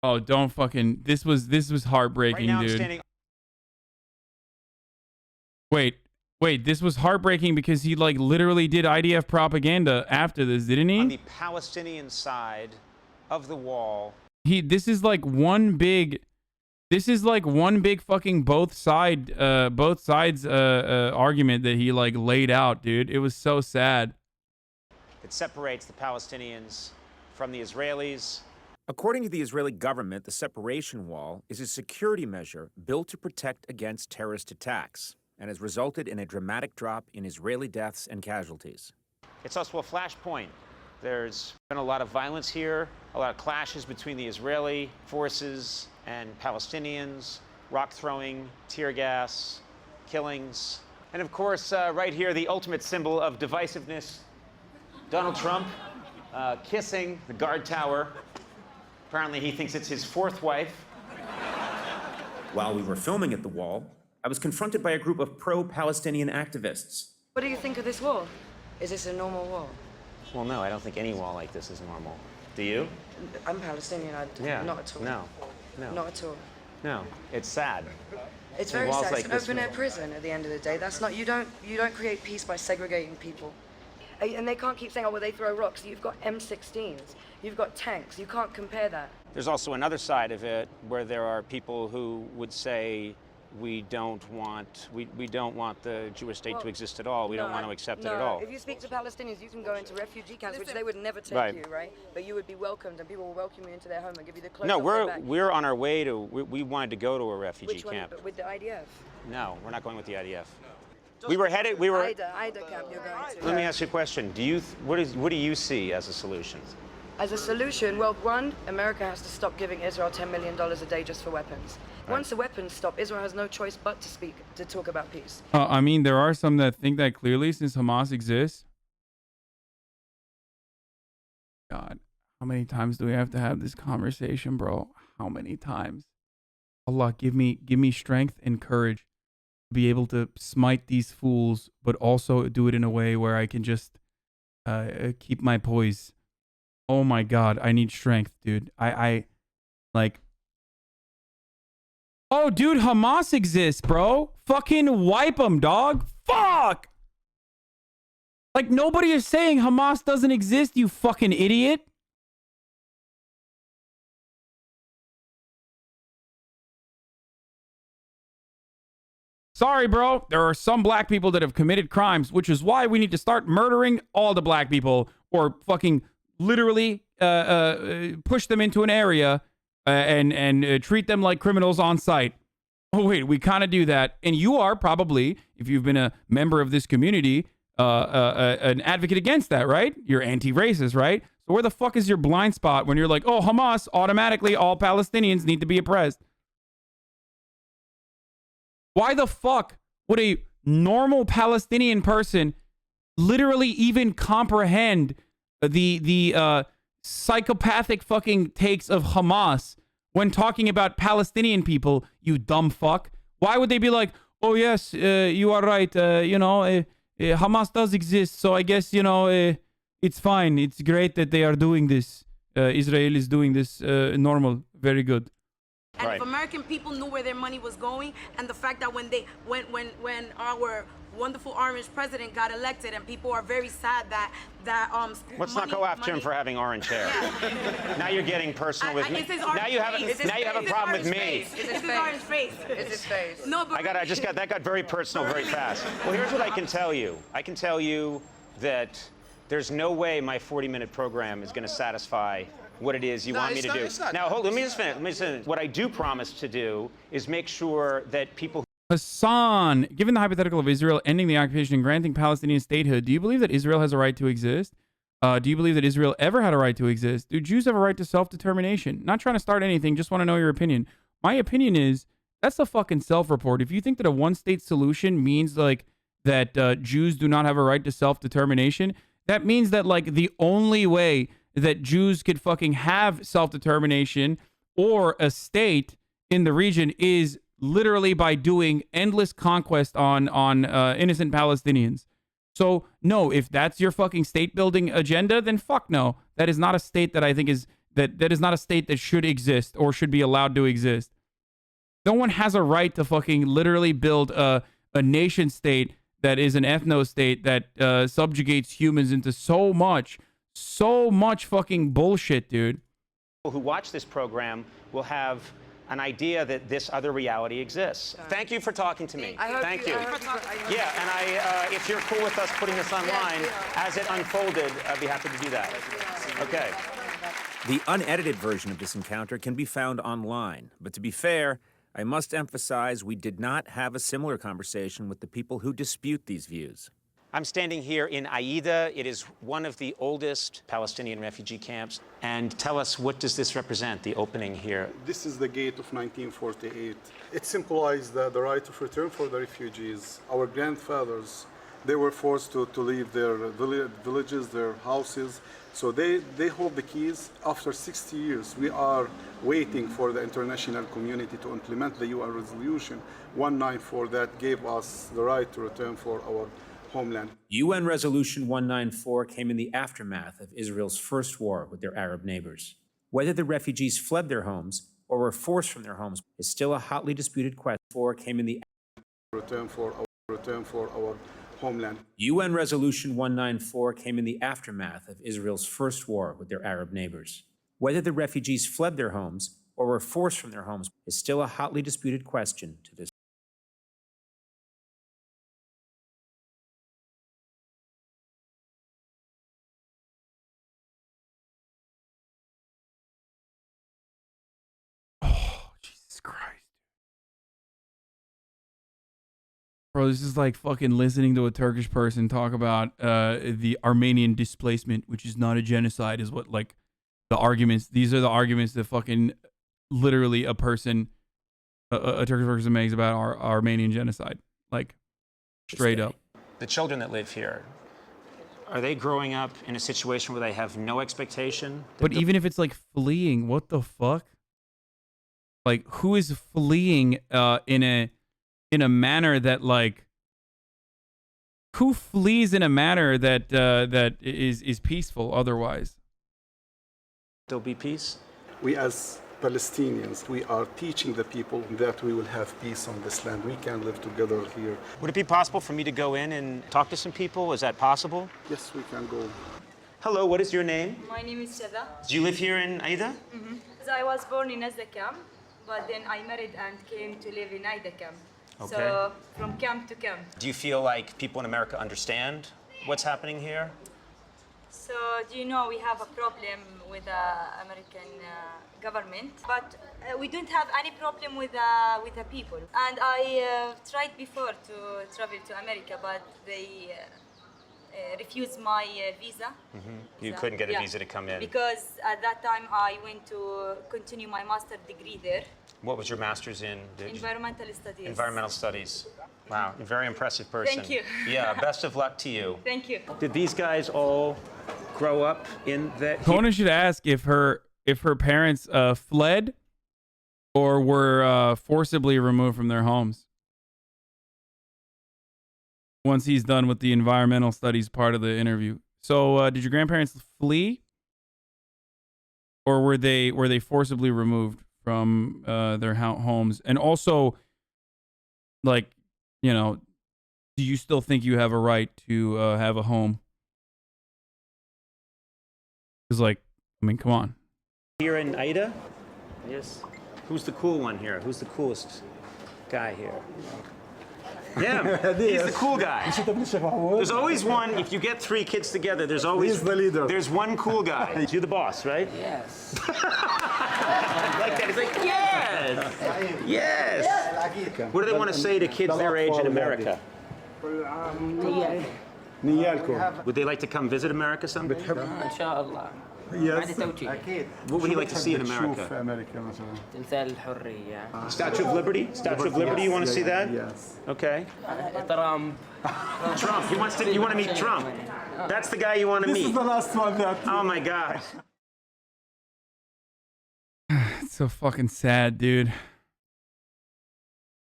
Oh, don't fucking. This was heartbreaking, Right now, dude. Wait. This was heartbreaking because he like literally did IDF propaganda after this, didn't he? on the Palestinian side of the wall. This is like one big. This is like one big fucking both sides argument that he like laid out, dude. It was so sad. It separates the Palestinians from the Israelis. According to the Israeli government, the separation wall is a security measure built to protect against terrorist attacks and has resulted in a dramatic drop in Israeli deaths and casualties. It's also a flashpoint. There's been a lot of violence here, a lot of clashes between the Israeli forces and Palestinians, rock throwing, tear gas, killings. And of course, right here, the ultimate symbol of divisiveness, Donald Trump kissing the guard tower. Apparently, he thinks it's his fourth wife. While we were filming at the wall, I was confronted by a group of pro-Palestinian activists. What do you think of this wall? Is this a normal wall? Well, no, I don't think any wall like this is normal. Do you? I'm Palestinian. Not at all. No. Not at all. No. It's sad. It's very sad. Like it's an open-air prison at the end of the day. That's not. You don't create peace by segregating people. And they can't keep saying, oh, well, they throw rocks. You've got M16s. You've got tanks. You can't compare that. There's also another side of it where there are people who would say we don't want the Jewish state to exist at all. We don't want to accept it at all. If you speak to Palestinians, you can go into refugee camps, which they would never take you, right? But you would be welcomed, and people will welcome you into their home and give you the clothes. No, we're on our way to. We wanted to go to a refugee camp. But with the IDF? No, we're not going with the IDF. No. We were headed. We were. IDA camp you're going to. Let me ask you a question. What do you see as a solution? As a solution, well, one, America has to stop giving Israel $10 million a day just for weapons. Right. Once the weapons stop, Israel has no choice but to talk about peace. I mean, there are some that think that clearly since Hamas exists. God, how many times do we have to have this conversation, bro? How many times? Allah, give me strength and courage to be able to smite these fools, but also do it in a way where I can just keep my poise. Oh my God, I need strength, dude. I like. Oh, dude, Hamas exists, bro. Fucking wipe them, dog. Fuck. Like, nobody is saying Hamas doesn't exist, you fucking idiot. Sorry, bro. There are some black people that have committed crimes, which is why we need to start murdering all the black people or fucking literally push them into an area and treat them like criminals on site. Oh, wait, we kind of do that. And you are probably, if you've been a member of this community, an advocate against that, right? You're anti-racist, right? So where the fuck is your blind spot when you're like, oh, Hamas, automatically all Palestinians need to be oppressed? Why the fuck would a normal Palestinian person literally even comprehend the psychopathic fucking takes of Hamas when talking about Palestinian people, you dumb fuck? Why would they be like, oh, yes, you are right. Hamas does exist. So I guess, it's fine. It's great that they are doing this. Israel is doing this normal. Very good. And if American people knew where their money was going, and the fact that when our wonderful orange president got elected, and people are very sad that let's not go after him for having orange hair. Yeah. Now you're getting personal with me. Now you have a problem with me. It's his orange face. It's his face. No, but that got very personal very fast. Well, here's what I can tell you. I can tell you that there's no way my 40-minute program is going to satisfy what it is you want me to do. Now, let me just finish. What I do promise to do is make sure that people. Hassan, given the hypothetical of Israel ending the occupation and granting Palestinian statehood, do you believe that Israel has a right to exist? Do you believe that Israel ever had a right to exist? Do Jews have a right to self-determination? Not trying to start anything, just want to know your opinion. My opinion is that's a fucking self-report. If you think that a one-state solution means like that Jews do not have a right to self-determination, that means that like the only way that Jews could fucking have self-determination or a state in the region is literally by doing endless conquest on innocent Palestinians. So no, if that's your fucking state building agenda, then fuck no. That is not a state that I think is that is not a state that should exist or should be allowed to exist. No one has a right to fucking literally build a nation state that is an ethno state that subjugates humans into so much fucking bullshit, dude. People who watch this program will have an idea that this other reality exists. Thank you for talking to me. Thank you. Yeah, and if you're cool with us putting this online, as it unfolded, I'd be happy to do that. Okay. The unedited version of this encounter can be found online, but to be fair, I must emphasize we did not have a similar conversation with the people who dispute these views. I'm standing here in Aida. It is one of the oldest Palestinian refugee camps. And tell us, what does this represent, the opening here? This is the gate of 1948. It symbolized the right of return for the refugees. Our grandfathers, they were forced to leave their villages, their houses. So they hold the keys. After 60 years, we are waiting for the international community to implement the UN Resolution 194 that gave us the right to return for our homeland. UN Resolution 194 came in the aftermath of Israel's first war with their Arab neighbors. Whether the refugees fled their homes or were forced from their homes is still a hotly disputed question. Came in the return for our homeland. UN Resolution 194 came in the aftermath of Israel's first war with their Arab neighbors. Whether the refugees fled their homes or were forced from their homes is still a hotly disputed question to this. Christ. Bro, this is like fucking listening to a Turkish person talk about the Armenian displacement, which is not a genocide, is what like the arguments, these are the arguments that fucking literally a person, a Turkish person makes about our Armenian genocide. Like, straight up. The children that live here, are they growing up in a situation where they have no expectation? But even if it's like fleeing, what the fuck? Like, who is fleeing in a manner that like, who flees in a manner that that is peaceful otherwise? There'll be peace? We as Palestinians, we are teaching the people that we will have peace on this land. We can live together here. Would it be possible for me to go in and talk to some people? Is that possible? Yes, we can go. Hello, what is your name? My name is Shada. Do you live here in Aida? Mm-hmm. So I was born in Azza camp, but then I married and came to live in Aida camp. Okay. So from camp to camp. Do you feel like people in America understand what's happening here? So do you know we have a problem with the American government, but we don't have any problem with the people. And I tried before to travel to America, but they refused my visa. Mm-hmm. You couldn't get a visa to come in. Because at that time I went to continue my master's degree there. What was your master's in? Environmental studies. Environmental studies. Wow, a very impressive person. Thank you. Yeah, best of luck to you. Thank you. Did these guys all grow up in that? Conan should ask if her parents fled or were forcibly removed from their homes. Once he's done with the environmental studies part of the interview. So did your grandparents flee? Or were they forcibly removed from their homes? And also, like, you know, do you still think you have a right to have a home? Because, like, I mean, come on. Here in Aida? Yes. Who's the cool one here? Who's the coolest guy here? Him. He's the cool guy. There's always one, if you get three kids together, there's always... He's the leader. There's one cool guy. You're the boss, right? Yes. Like that. He's like, yes! Yes! What do they want to say to kids their age in America? Would they like to come visit America someday? إن شاء الله. Yes. What would you like to see in America? تمثال الحرية. Statue of Liberty? Statue of Liberty, you want to see that? Yes. Okay. ترامب. Trump, you want to meet Trump. That's the guy you want to meet. This is the last one that... Oh my God. It's so fucking sad, dude.